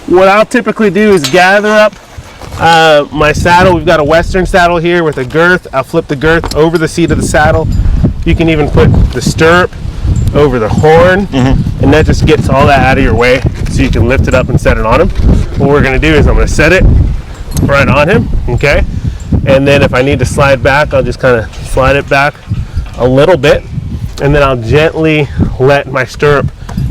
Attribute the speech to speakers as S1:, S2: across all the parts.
S1: what I'll typically do is gather up my saddle. We've got a Western saddle here with a girth. I'll flip the girth over the seat of the saddle. You can even put the stirrup over the horn, and that just gets all that out of your way so you can lift it up and set it on him. What we're going to do is I'm going to set it right on him, okay? And then if I need to slide back, I'll just kind of slide it back a little bit, and then I'll gently let my stirrup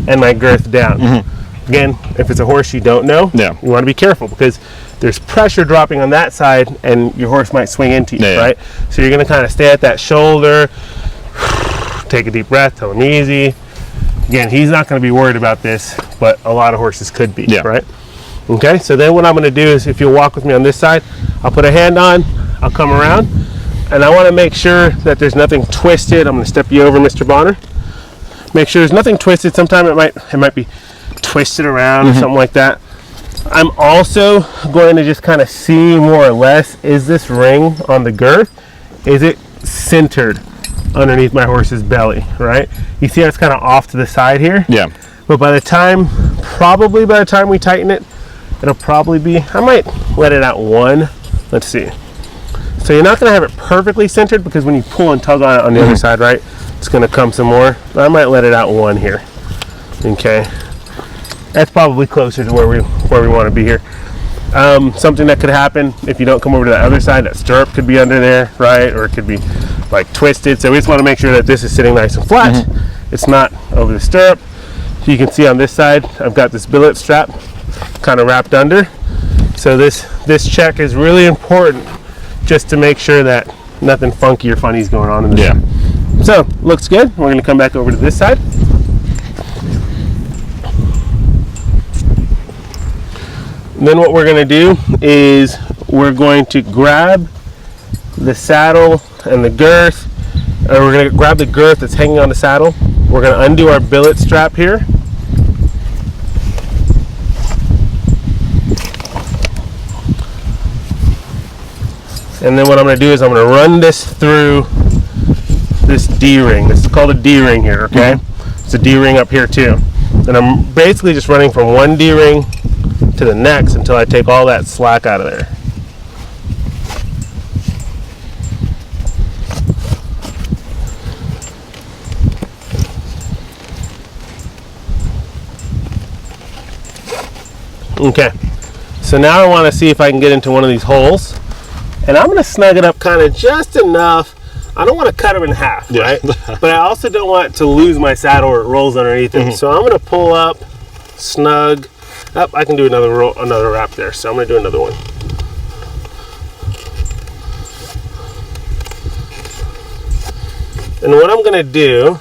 S1: and my girth down. Again, if it's a horse you don't know, you want to be careful because there's pressure dropping on that side and your horse might swing into you, right? So you're going to kind of stay at that shoulder, take a deep breath, tell him easy. Again, he's not going to be worried about this, but a lot of horses could be, right? Okay, so then what I'm going to do is, if you'll walk with me on this side, I'll put a hand on, I'll come around, and I want to make sure that there's nothing twisted. I'm going to step you over, Mr. Bonner. Make sure there's nothing twisted. Sometimes it might be twisted around or something like that. I'm also going to just kind of see more or less, is this ring on the girth, is it centered underneath my horse's belly, right? You see how it's kind of off to the side here? But probably by the time we tighten it, it'll probably be, I might let it out one. Let's see. So you're not going to have it perfectly centered because when you pull and tug on it on the other side, right, it's going to come some more. But I might let it out one here. Okay. That's probably closer to where we want to be here. Something that could happen if you don't come over to the other side, that stirrup could be under there, right? Or it could be like twisted. So we just want to make sure that this is sitting nice and flat. It's not over the stirrup. So you can see on this side, I've got this billet strap kind of wrapped under. So this check is really important just to make sure that nothing funky or funny is going on in this. So looks good. We're going to come back over to this side. And then what we're going to do is we're going to grab the saddle and the girth, or we're going to grab the girth that's hanging on the saddle. We're going to undo our billet strap here. And then what I'm going to do is I'm going to run this through this D-ring. This is called a D-ring here, okay? It's a D-ring up here too. And I'm basically just running from one D-ring to the next until I take all that slack out of there. Okay, so now I want to see if I can get into one of these holes, and I'm going to snug it up kind of just enough. I don't want to cut them in half, right? But I also don't want to lose my saddle or it rolls underneath it. So I'm going to pull up, snug. Up, I can do another wrap there, so I'm going to do another one. And what I'm going to do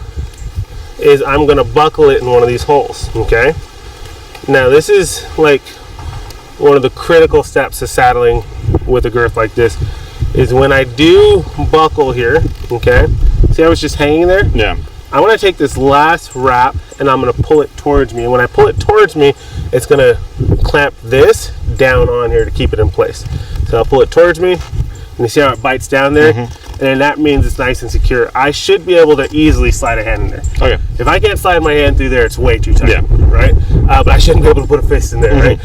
S1: is I'm going to buckle it in one of these holes, okay? Now this is like one of the critical steps to saddling with a girth like this, is when I do buckle here, okay? See how it's just hanging there? I want to take this last wrap and I'm going to pull it towards me. And when I pull it towards me, it's going to clamp this down on here to keep it in place. So I'll pull it towards me, and you see how it bites down there? And then that means it's nice and secure. I should be able to easily slide a hand in there. If I can't slide my hand through there, it's way too tight, right? But I shouldn't be able to put a fist in there, right?